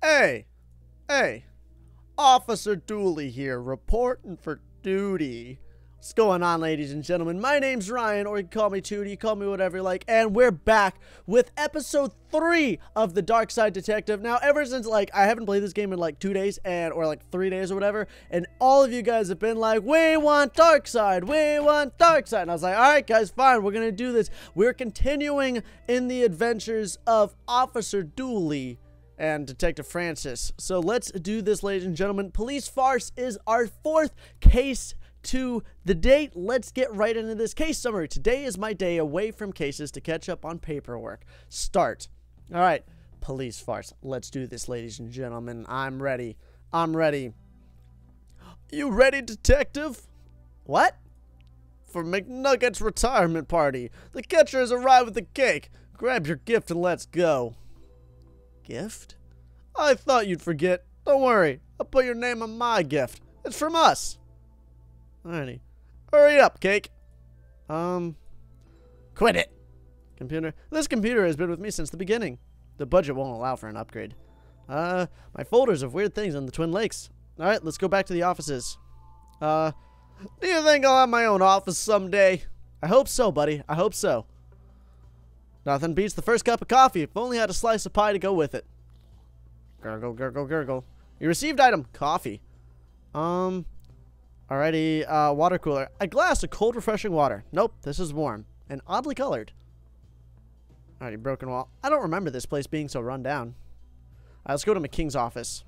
Hey, hey, Officer Tewtiy here, reporting for duty. What's going on, ladies and gentlemen? My name's Ryan, or you can call me Tewtiy, call me whatever you like, and we're back with episode 3 of the DarkSide Detective. Now, ever since, I haven't played this game in, 2 days, or 3 days or whatever, and all of you guys have been like, we want DarkSide, we want DarkSide, and I was like, alright guys, fine, we're gonna do this. We're continuing in the adventures of Officer Tewtiy and Detective Francis. So let's do this, ladies and gentlemen. Police Farce is our 4th case to the date. Let's get right into this case summary. Today is my day away from cases to catch up on paperwork. Start. All right, Police Farce. Let's do this, ladies and gentlemen. I'm ready. I'm ready. You ready, detective? What? For McNugget's retirement party. The catcher has arrived with the cake. Grab your gift and let's go. Gift? I thought you'd forget. Don't worry. I'll put your name on my gift. It's from us. Alrighty. Hurry up, cake. Quit it. Computer. This computer has been with me since the beginning. The budget won't allow for an upgrade. My folders of weird things on the Twin Lakes. Alright, let's go back to the offices. Do you think I'll have my own office someday? I hope so, buddy. I hope so. Nothing beats the first cup of coffee. If only had a slice of pie to go with it. Gurgle, gurgle, gurgle. You received item. Coffee. Alrighty, water cooler. A glass of cold, refreshing water. Nope, this is warm. And oddly colored. Alrighty, broken wall. I don't remember this place being so run down. Let's go to McKing's office.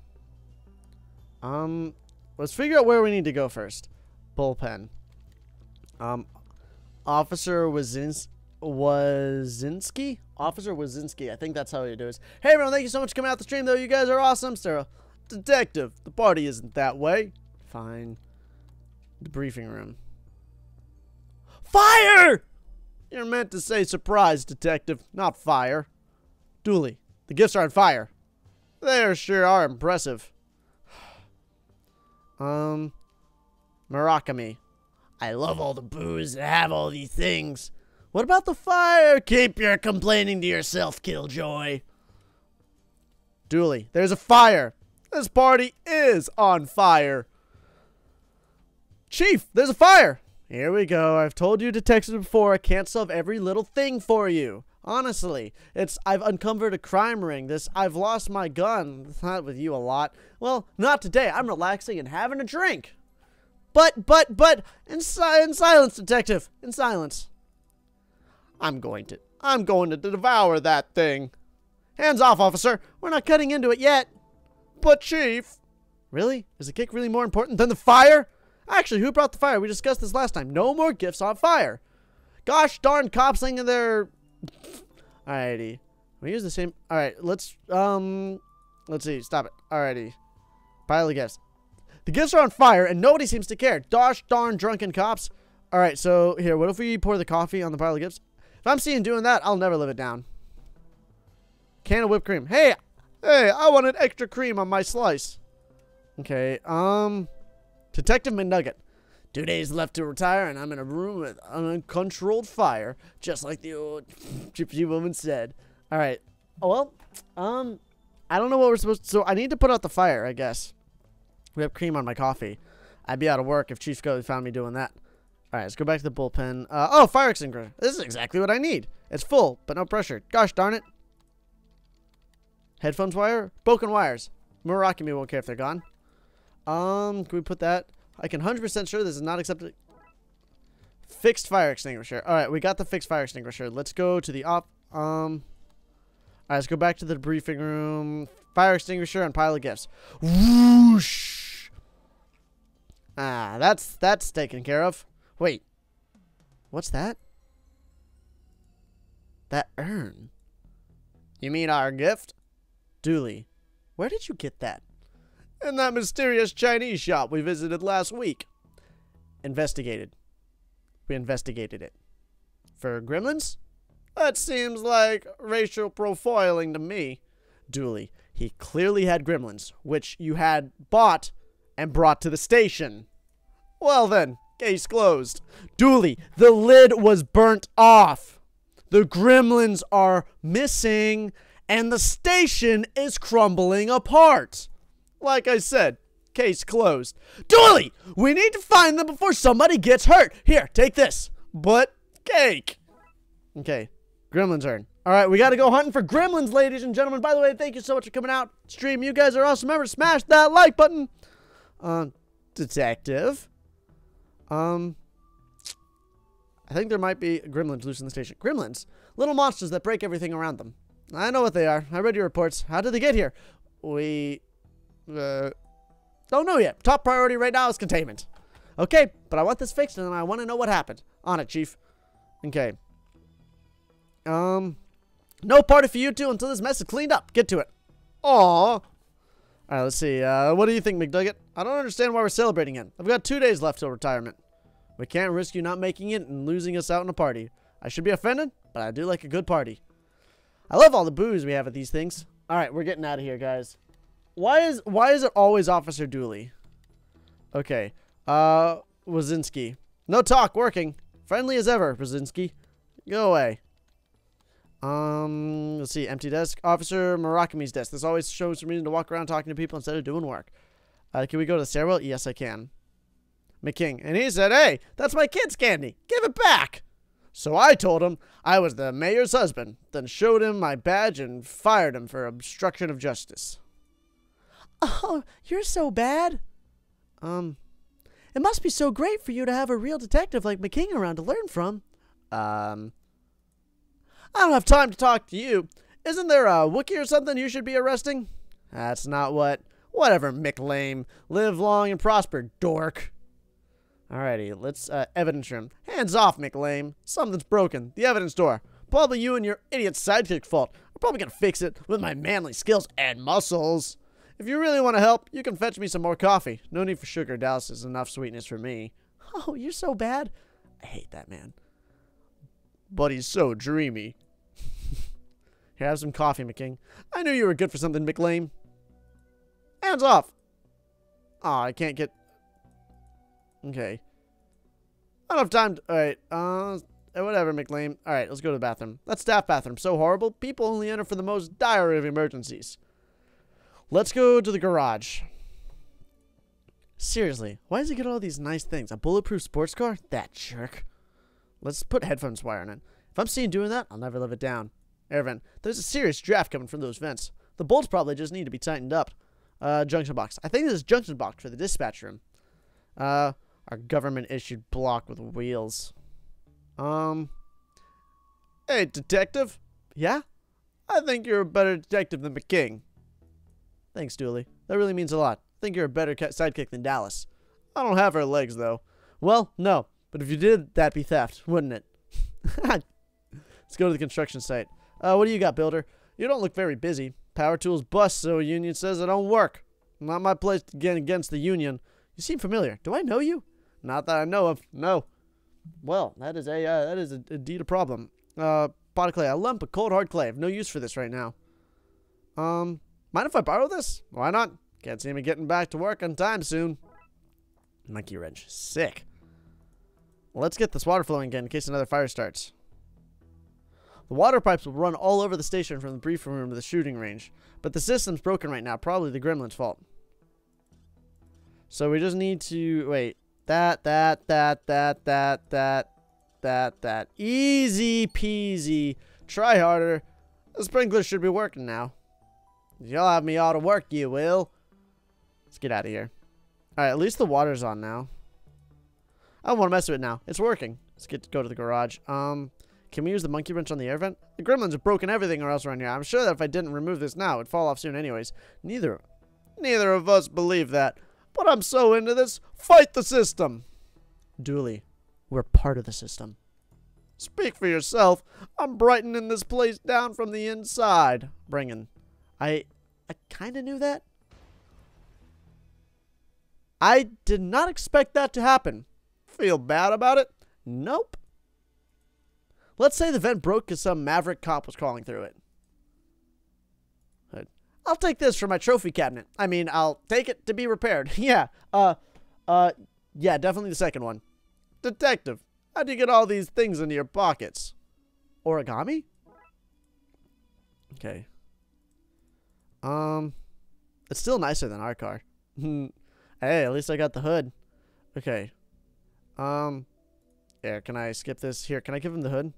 Let's figure out where we need to go first. Bullpen. Officer Wazinski? Officer Wazinski. I think that's how you do it. Hey, everyone, thank you so much for coming out the stream, though. You guys are awesome. Sarah. Detective, the party isn't that way. Fine. The briefing room. Fire! You're meant to say surprise, detective, not fire. Tewtiy, the gifts are on fire. They sure are impressive. Murakami. I love all the booze and have all these things. What about the fire? Keep your complaining to yourself, Killjoy. Tewtiy, there's a fire. This party is on fire. Chief, there's a fire. Here we go. I've told you, detectives, before. I can't solve every little thing for you. Honestly, I've uncovered a crime ring. I've lost my gun. It's not with you a lot. Well, not today. I'm relaxing and having a drink. But, in silence, detective. In silence. I'm going to devour that thing. Hands off, officer. We're not cutting into it yet. But, Chief. Really? Is the cake really more important than the fire? Actually, who brought the fire? We discussed this last time. No more gifts on fire. Gosh darn cops thinking they're... Alrighty. We use the same... Alright, let's see. Stop it. Alrighty. Pile of gifts. The gifts are on fire, and nobody seems to care. Gosh darn drunken cops. Alright, so here, what if we pour the coffee on the pile of gifts? If I'm seen doing that, I'll never live it down. Can of whipped cream. Hey, I wanted extra cream on my slice. Okay, Detective McNugget. 2 days left to retire, and I'm in a room with an uncontrolled fire, just like the old gypsy woman said. All right. Oh, well, I don't know what we're supposed to... So I need to put out the fire, I guess. We have cream on my coffee. I'd be out of work if Chief Scully found me doing that. All right, let's go back to the bullpen. Oh, fire extinguisher. This is exactly what I need. It's full, but no pressure. Gosh darn it. Headphones wire? Broken wires. Murakami won't care if they're gone. Can we put that? I can 100% sure this is not accepted. Fixed fire extinguisher. All right, we got the fixed fire extinguisher. Let's go to the all right, let's go back to the briefing room. Fire extinguisher and pile of gifts. Whoosh. Ah, that's taken care of. Wait. What's that? That urn. You mean our gift? Tewtiy, where did you get that? In that mysterious Chinese shop we visited last week. Investigated. We investigated it. For gremlins? That seems like racial profiling to me. Tewtiy, he clearly had gremlins, which you had bought and brought to the station. Well then, case closed. Tewtiy, the lid was burnt off. The gremlins are missing, and the station is crumbling apart. Like I said, case closed. Tewtiy, we need to find them before somebody gets hurt. Here, take this. But cake. Okay, gremlin turn. All right, we got to go hunting for gremlins, ladies and gentlemen. By the way, thank you so much for coming out. Stream, you guys are awesome. Remember to smash that like button. Detective. I think there might be gremlins loose in the station. Gremlins? Little monsters that break everything around them. I know what they are. I read your reports. How did they get here? We don't know yet. Top priority right now is containment. Okay, but I want this fixed and I want to know what happened. On it, Chief. Okay. No party for you two until this mess is cleaned up. Get to it. Aww. Alright, let's see. What do you think, McDugget? I don't understand why we're celebrating it. I've got 2 days left till retirement. We can't risk you not making it and losing us out in a party. I should be offended, but I do like a good party. I love all the booze we have at these things. Alright, we're getting out of here, guys. Why is it always Officer Dooley? Okay. Wazinski. No talk, working. Friendly as ever, Wazinski. Go away. Let's see. Empty desk. Officer Murakami's desk. This always shows a reason to walk around talking to people instead of doing work. Can we go to the stairwell? Yes, I can. McKing. And he said, hey, that's my kid's candy. Give it back. So I told him I was the mayor's husband, then showed him my badge and fired him for obstruction of justice. Oh, you're so bad. It must be so great for you to have a real detective like McKing around to learn from. I don't have time to talk to you. Isn't there a Wookiee or something you should be arresting? That's not what. Whatever, McLame. Live long and prosper, dork. Alrighty, let's, evidence room. Hands off, McLame. Something's broken. The evidence door. Probably you and your idiot sidekick fault. I'm probably gonna fix it with my manly skills and muscles. If you really want to help, you can fetch me some more coffee. No need for sugar. Dallas is enough sweetness for me. Oh, you're so bad. I hate that man. But he's so dreamy. Here, have some coffee, McKing. I knew you were good for something, McLame. Hands off. Aw, I can't get... Okay. I don't have time to... Alright, whatever, McLame. Alright, let's go to the bathroom. That staff bathroom, so horrible. People only enter for the most dire of emergencies. Let's go to the garage. Seriously, why does he get all these nice things? A bulletproof sports car? That jerk. Let's put headphones wire in it. If I'm seen doing that, I'll never live it down. Air vent. There's a serious draft coming from those vents. The bolts probably just need to be tightened up. Junction box. I think this is junction box for the dispatch room. Our government-issued block with wheels. Hey, detective? Yeah? I think you're a better detective than McKing. Thanks, Dooley. That really means a lot. I think you're a better sidekick than Dallas. I don't have her legs, though. Well, no. But if you did, that'd be theft, wouldn't it? Let's go to the construction site. What do you got, builder? You don't look very busy. Power tools bust, so a union says I don't work. Not my place to get against the union. You seem familiar. Do I know you? Not that I know of. No. Well, that is indeed a problem. Pot of clay. A lump of cold hard clay. I have no use for this right now. Mind if I borrow this? Why not? Can't see me getting back to work on time soon. Monkey wrench. Sick. Well, let's get this water flowing again in case another fire starts. The water pipes will run all over the station from the briefing room to the shooting range. But the system's broken right now. Probably the gremlin's fault. So we just need to... Wait. That. Easy peasy. Try harder. The sprinklers should be working now. You'll have me all to work, you will. Let's get out of here. Alright, at least the water's on now. I don't want to mess with it now. It's working. Let's go to the garage. Can we use the monkey wrench on the air vent? The gremlins have broken everything or else around here. I'm sure that if I didn't remove this now, it'd fall off soon anyways. Neither of us believe that. But I'm so into this. Fight the system. Dooley, we're part of the system. Speak for yourself. I'm brightening this place down from the inside. Bringing. I kind of knew that. I did not expect that to happen. Feel bad about it? Nope. Let's say the vent broke because some maverick cop was crawling through it. I'll take this for my trophy cabinet. I mean, I'll take it to be repaired. Yeah. Yeah, definitely the second one. Detective, how do you get all these things into your pockets? Origami? Okay. It's still nicer than our car. Hey, at least I got the hood. Okay. Here, can I skip this? Here, can I give him the hood?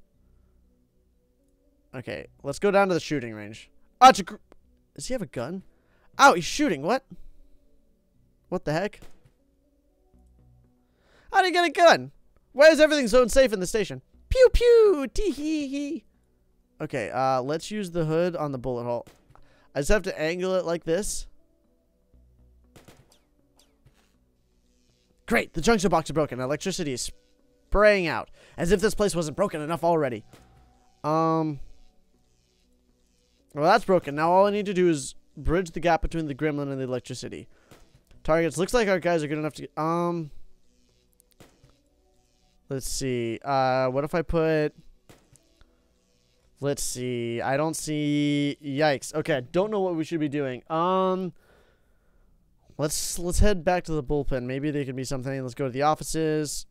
Okay, let's go down to the shooting range. Oh, does he have a gun? Oh, he's shooting. What? What the heck? How do you get a gun? Why is everything so unsafe in the station? Pew pew! Tee hee hee. Okay, let's use the hood on the bullet hole. I just have to angle it like this. Great, the junction box is broken. Electricity is spraying out. As if this place wasn't broken enough already. Well, that's broken. Now all I need to do is bridge the gap between the gremlin and the electricity. Targets. Looks like our guys are good enough to get, let's see. What if I put... Let's see. I don't see... Yikes. Okay, I don't know what we should be doing. Let's head back to the bullpen. Maybe there could be something. Let's go to the offices.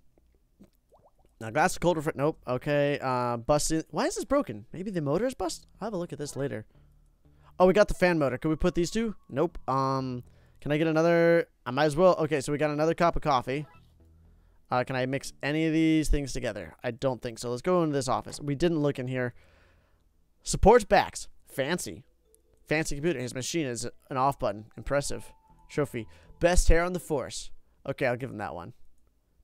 Now, glass of cold refresh. Nope. Okay. Busted. Why is this broken? Maybe the motor is busted? I'll have a look at this later. Oh, we got the fan motor. Can we put these two? Nope. Can I get another? I might as well. Okay, so we got another cup of coffee. Can I mix any of these things together? I don't think so. Let's go into this office. We didn't look in here. Supports backs. Fancy. Fancy computer. His machine is an off button. Impressive. Trophy. Best hair on the force. Okay, I'll give him that one.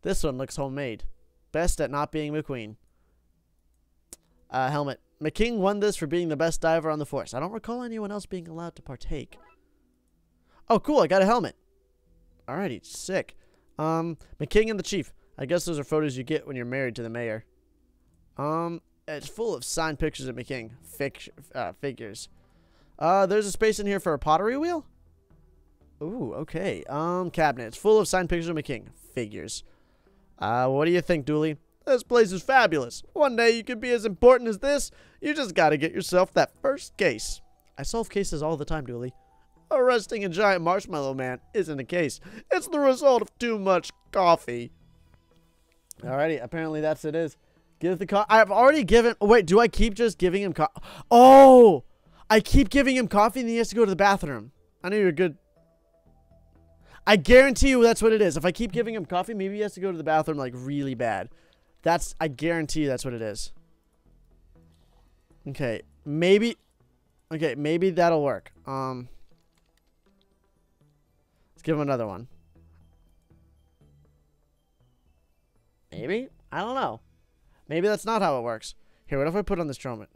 This one looks homemade. Best at not being McQueen. Helmet. McKing won this for being the best diver on the force. I don't recall anyone else being allowed to partake. Oh, cool. I got a helmet. Alrighty. Sick. McKing and the chief. I guess those are photos you get when you're married to the mayor. It's full of signed pictures of McKing. Figures. There's a space in here for a pottery wheel? Ooh, okay. Cabinet. It's full of signed pictures of McKing. Figures. What do you think, Dooley? This place is fabulous. One day you could be as important as this. You just gotta get yourself that first case. I solve cases all the time, Dooley. Arresting a giant marshmallow man isn't a case. It's the result of too much coffee. Alrighty, apparently that's it is. Give the coffee. I've already given... Oh, wait, do I keep just giving him coffee? Oh! I keep giving him coffee and he has to go to the bathroom. I know you're good... I guarantee you that's what it is. If I keep giving him coffee, maybe he has to go to the bathroom like really bad. I guarantee you that's what it is. Okay, maybe that'll work. Let's give him another one. Maybe? I don't know. Maybe that's not how it works. Here, what if I put on this trumpet?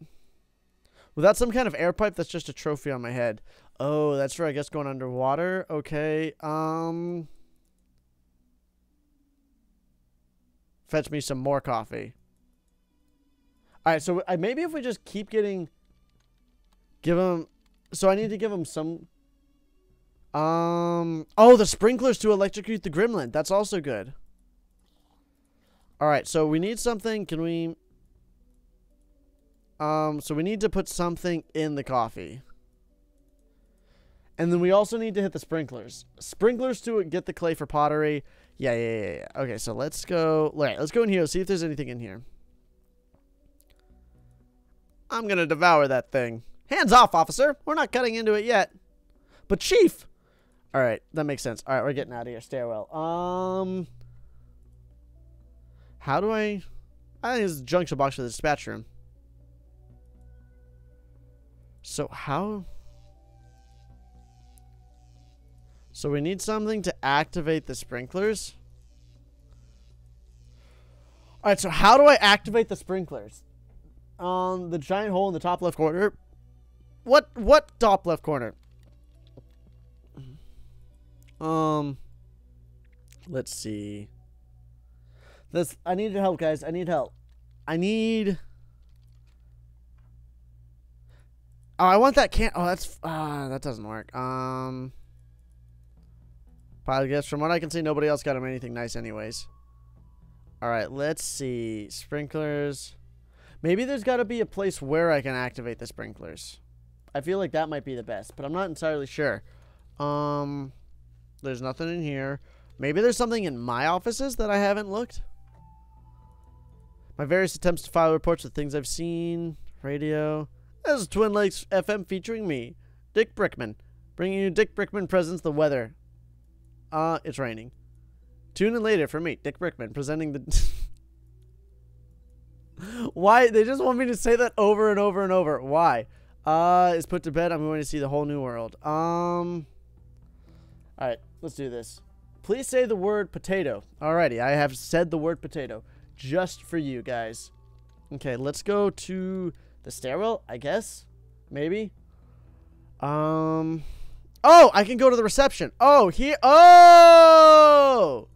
Without some kind of air pipe, that's just a trophy on my head. Oh, that's for, I guess, going underwater. Okay, fetch me some more coffee. Alright, so maybe if we just keep getting... Give him... So I need to give him some... Oh, the sprinklers to electrocute the gremlin. That's also good. Alright, so we need something. Can we... So we need to put something in the coffee. And then we also need to hit the sprinklers. Sprinklers to get the clay for pottery. Yeah. Okay, so let's go. Alright, let's go in here. See if there's anything in here. I'm gonna devour that thing. Hands off, officer. We're not cutting into it yet. But chief. Alright, that makes sense. Alright, we're getting out of here. Stairwell. How do I think it's the junction box for the dispatch room. So how... So we need something to activate the sprinklers. Alright, so how do I activate the sprinklers? The giant hole in the top left corner. What top left corner? Let's see. I need help, guys. I need help. Oh, I want that Oh, that's that doesn't work. I guess from what I can see, nobody else got him anything nice anyways. Alright, let's see. Sprinklers. Maybe there's got to be a place where I can activate the sprinklers. I feel like that might be the best, but I'm not entirely sure. There's nothing in here. Maybe there's something in my offices that I haven't looked. My various attempts to file reports of things I've seen. Radio. This is Twin Lakes FM featuring me, Dick Brickman. Bringing you Dick Brickman presents the weather. It's raining. Tune in later for me, Dick Brickman, presenting the... Why? They just want me to say that over and over and over. Why? Is put to bed. I'm going to see the whole new world. Alright, let's do this. Please say the word potato. Alrighty, I have said the word potato. Just for you guys. Okay, let's go to the stairwell, I guess. Maybe. Oh, I can go to the reception. Oh, here. Oh!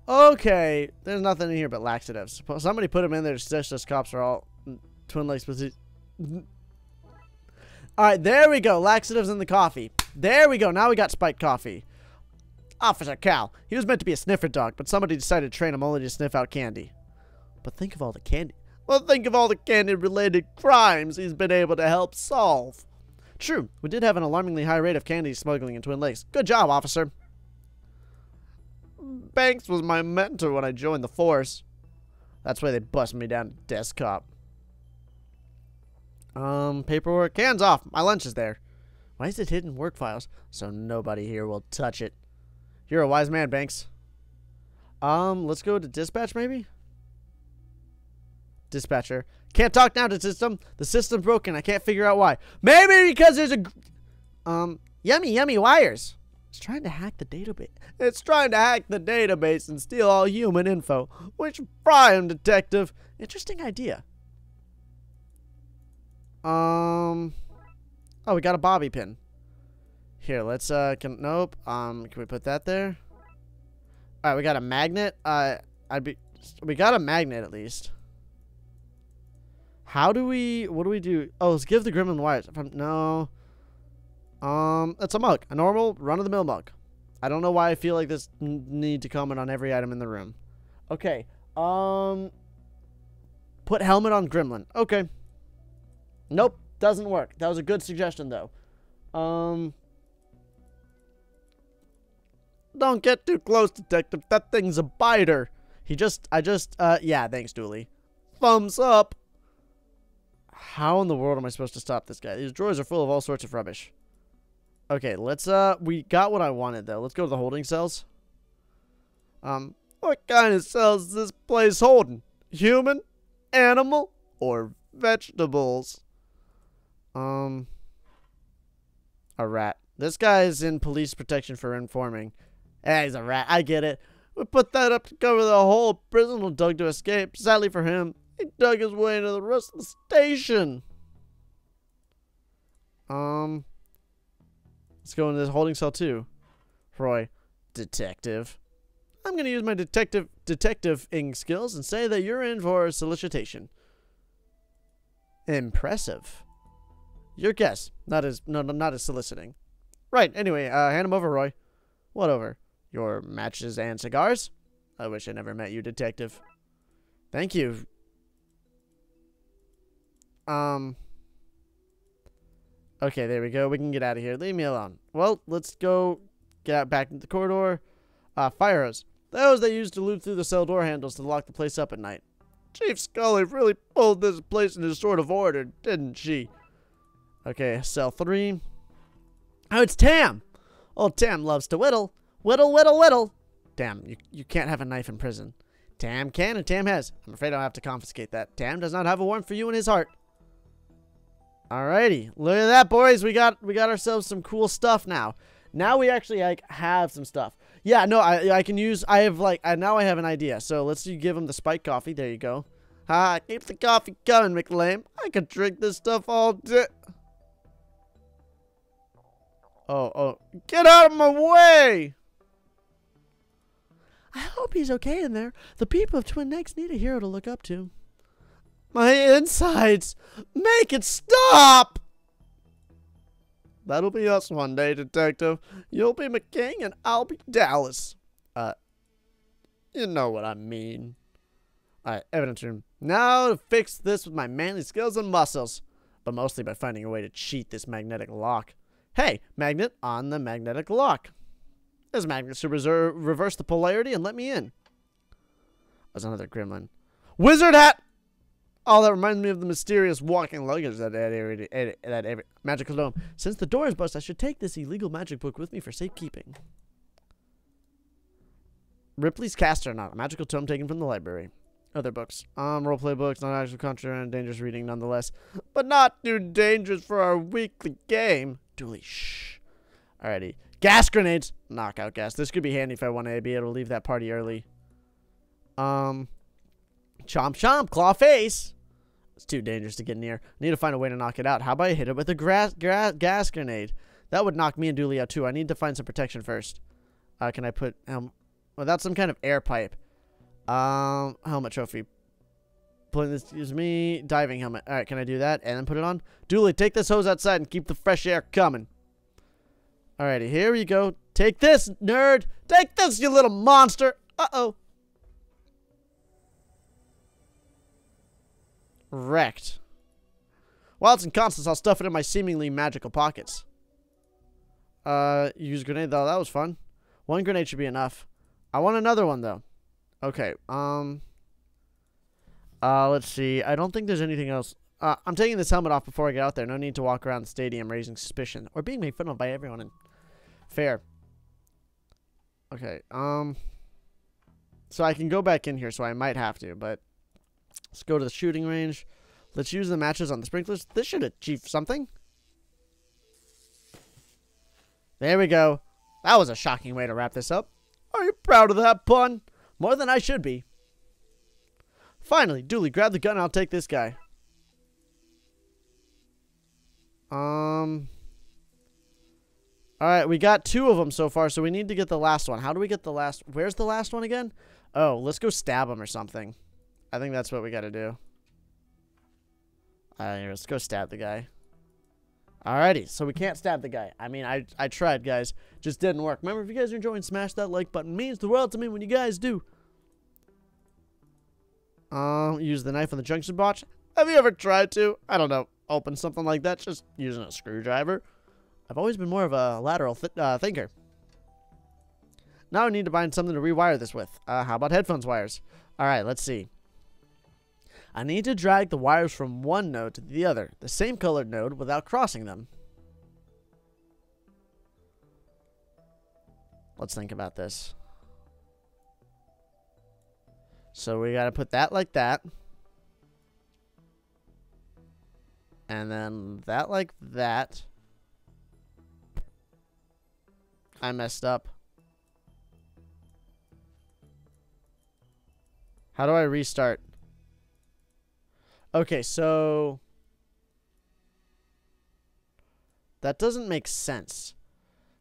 Okay. There's nothing in here but laxatives. Somebody put them in there. Those cops are all Twin Lakes. Alright, there we go. Laxatives in the coffee. There we go. Now we got spiked coffee. Officer Cal. He was meant to be a sniffer dog, but somebody decided to train him only to sniff out candy. But think of all the candy. Well, think of all the candy-related crimes he's been able to help solve. True, we did have an alarmingly high rate of candy smuggling in Twin Lakes. Good job, officer. Banks was my mentor when I joined the force. That's why they busted me down to desk cop. Paperwork. Hands off. My lunch is there. Why is it hidden work files? So nobody here will touch it. You're a wise man, Banks. Let's go to dispatch, maybe? Dispatcher. Can't talk now to system. The system's broken. I can't figure out why. Maybe because there's a... yummy wires. It's trying to hack the database. It's trying to hack the database and steal all human info. Which fry him, detective. Interesting idea. Oh, we got a bobby pin. Here, let's, nope. Can we put that there? Alright, we got a magnet. We got a magnet at least. What do we do? Oh, let's give the gremlin wires. No. It's a mug. A normal, run-of-the-mill mug. I don't know why I feel like this need to comment on every item in the room. Okay. Put helmet on gremlin. Okay. Nope. Doesn't work. That was a good suggestion, though. Don't get too close, detective. That thing's a biter. Yeah, thanks, Dooley. Thumbs up. How in the world am I supposed to stop this guy? These drawers are full of all sorts of rubbish. Okay, let's, we got what I wanted, though. Let's go to the holding cells. What kind of cells is this place holding? Human? Animal? Or vegetables? A rat. This guy is in police protection for informing. Eh, he's a rat. I get it. We put that up to cover the whole prison dug to escape. Sadly for him, he dug his way into the rest of the station. Let's go into this holding cell too. Roy, detective. I'm gonna use my detective-ing skills and say that you're in for a solicitation. Impressive. Your guess. Not as soliciting. Right, anyway, hand him over, Roy. What over? Your matches and cigars? I wish I never met you, detective. Thank you. Okay, there we go. We can get out of here. Leave me alone. Well, let's go get out back into the corridor. Fire hose. Those they used to loop through the cell door handles to lock the place up at night. Chief Scully really pulled this place into sort of order, didn't she? Okay, cell 3. Oh, it's Tam! Old Tam loves to whittle. Whittle, whittle, whittle. Damn, you can't have a knife in prison. Tam can and Tam has. I'm afraid I'll have to confiscate that. Tam does not have a warrant for you in his heart. Alrighty. Look at that, boys. We got ourselves some cool stuff now. Now we actually, like, have some stuff. Yeah, no, I can use, now I have an idea. So let's give him the spiked coffee. There you go. Keep the coffee coming, McLean. I could drink this stuff all day. Oh, get out of my way! I hope he's okay in there. The people of Twin Lakes need a hero to look up to. My insides! Make it stop! That'll be us one day, detective. You'll be McKing and I'll be Dallas. You know what I mean. Alright, evidence room. Now to fix this with my manly skills and muscles. But mostly by finding a way to cheat this magnetic lock. Hey, magnet on the magnetic lock. This magnet should reverse the polarity and let me in. There's another gremlin. Wizard hat! Oh, that reminds me of the mysterious walking luggage that every magical dome. Since the door is busted, I should take this illegal magic book with me for safekeeping. Ripley's Casternaut, a magical tome taken from the library. Other books. Roleplay books, not actual contraband, dangerous reading nonetheless. But not too dangerous for our weekly game. Dooley, shh. Alrighty. Gas grenades. Knockout gas. This could be handy if I want to be able to leave that party early. Chomp chomp. Claw face. It's too dangerous to get near. I need to find a way to knock it out. How about I hit it with a gas grenade? That would knock me and Dooley out too. I need to find some protection first. Can I put... well, that's some kind of air pipe. Helmet trophy. Pulling this, excuse me. Diving helmet. Alright, can I do that? And then put it on? Dooley, take this hose outside and keep the fresh air coming. Alrighty, here we go. Take this, nerd. Take this, you little monster. Uh-oh. Wrecked. While it's in constants, I'll stuff it in my seemingly magical pockets. Use grenade, though. That was fun. One grenade should be enough. I want another one, though. Okay, let's see. I don't think there's anything else. I'm taking this helmet off before I get out there. No need to walk around the stadium raising suspicion or being made fun of by everyone. Fair. Okay, so I can go back in here, so I might have to, but let's go to the shooting range. Let's use the matches on the sprinklers. This should achieve something. There we go. That was a shocking way to wrap this up. Are you proud of that pun? More than I should be. Finally, Dooley, grab the gun and I'll take this guy. Alright, we got 2 of them so far, so we need to get the last one. How do we get the last... Where's the last one again? Oh, let's go stab him or something. I think that's what we gotta do. Let's go stab the guy. Alrighty, so we can't stab the guy. I mean, I tried, guys. Just didn't work. Remember, if you guys are enjoying, smash that like button. It means the world to me when you guys do. Use the knife on the junction box. Have you ever tried to, I don't know, open something like that just using a screwdriver? I've always been more of a lateral thinker. Now I need to find something to rewire this with. How about headphones wires? Alright, let's see. I need to drag the wires from one node to the other, the same colored node, without crossing them. Let's think about this. So we gotta put that like that. And then that like that. I messed up. How do I restart? Okay, so that doesn't make sense.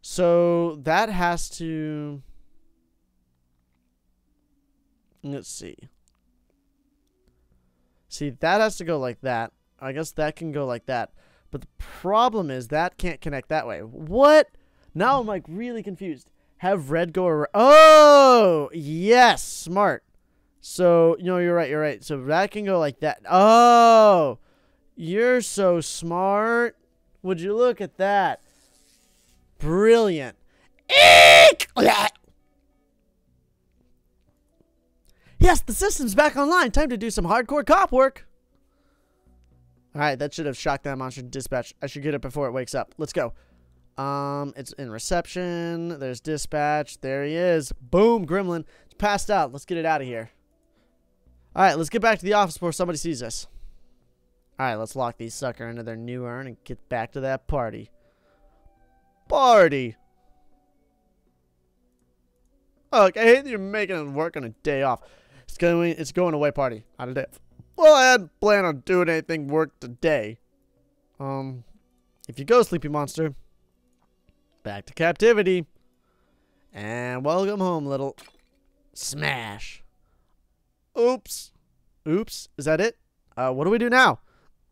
So that has to... Let's see. See, that has to go like that. I guess that can go like that. But the problem is that can't connect that way. What? Now I'm like really confused. Have red go around. Oh, yes. Smart. So, you know, you're right. You're right. So that can go like that. Oh, you're so smart. Would you look at that? Brilliant. Yes, the system's back online. Time to do some hardcore cop work. Alright, that should have shocked that monster dispatch. I should get it before it wakes up. Let's go. It's in reception. There's dispatch. There he is. Boom, gremlin. It's passed out. Let's get it out of here. Alright, let's get back to the office before somebody sees us. Alright, let's lock these sucker into their new urn and get back to that party. Party! Look, I hate that you're making it work on a day off. It's going away party on a day. Well, I hadn't planned on doing anything work today. If you go, sleepy monster. Back to captivity. And welcome home, little smash. Oops. Oops. Is that it? What do we do now?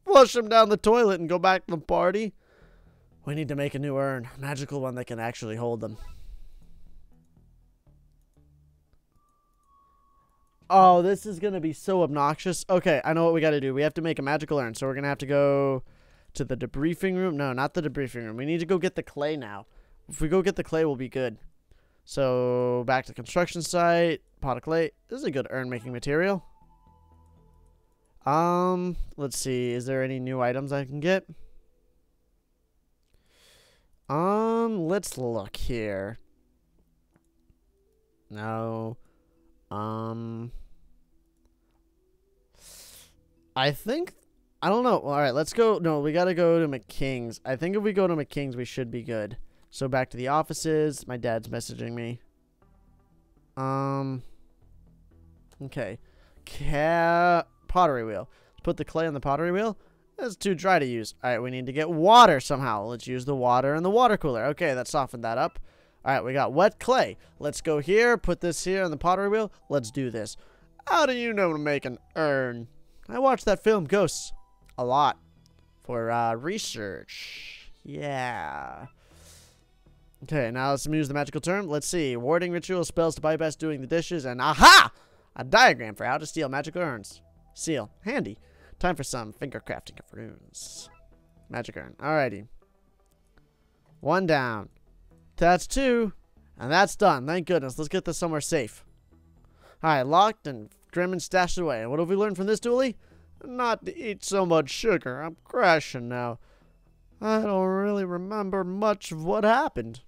Flush him down the toilet and go back to the party? We need to make a new urn. A magical one that can actually hold them. Oh, this is going to be so obnoxious. Okay, I know what we got to do. We have to make a magical urn. So we're going to have to go to the debriefing room. No, not the debriefing room. We need to go get the clay now. If we go get the clay, we'll be good. So back to the construction site. Pot of clay. This is a good urn making material. Let's see. Is there any new items I can get? Let's look here. No. I think, I don't know. All right, let's go. No, we got to go to McKing's. I think if we go to McKing's, we should be good. So back to the offices. My dad's messaging me. Okay. Pottery wheel. Let's put the clay on the pottery wheel. That's too dry to use. All right, we need to get water somehow. Let's use the water in the water cooler. Okay, that softened that up. All right, we got wet clay. Let's go here, put this here on the pottery wheel. Let's do this. How do you know to make an urn? I watched that film Ghosts a lot for research. Yeah. Okay, now let's use the magical term. Let's see. Warding ritual, spells to bypass doing the dishes, and aha! A diagram for how to steal magical urns. Seal. Handy. Time for some finger crafting of runes. Magic urn. Alrighty. 1 down. That's 2. And that's done. Thank goodness. Let's get this somewhere safe. Alright, locked and gremlins stashed away. What have we learned from this, Tewtiy? Not to eat so much sugar. I'm crashing now. I don't really remember much of what happened.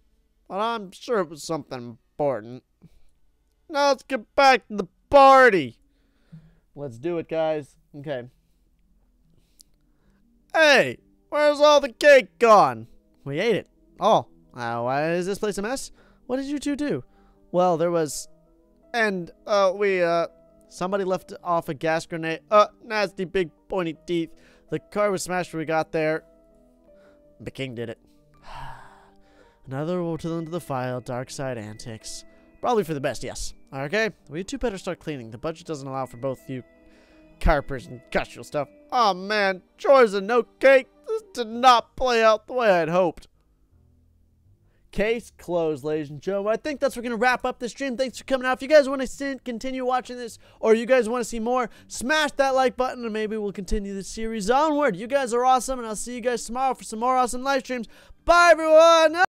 But I'm sure it was something important. Now let's get back to the party. Let's do it, guys. Okay. Hey, where's all the cake gone? We ate it. Oh, why is this place a mess? What did you two do? Well, there was... And, somebody left off a gas grenade. Nasty big pointy teeth. The car was smashed when we got there. The king did it. Another to into the file. DarkSide antics. Probably for the best, yes. Okay, we two better start cleaning. The budget doesn't allow for both you carpers and casual stuff. Oh man, chores and no cake. This did not play out the way I'd hoped. Case closed, ladies and gentlemen. I think that's where we're going to wrap up this stream. Thanks for coming out. If you guys want to continue watching this, or you guys want to see more, smash that like button, and maybe we'll continue this series onward. You guys are awesome, and I'll see you guys tomorrow for some more awesome live streams. Bye, everyone!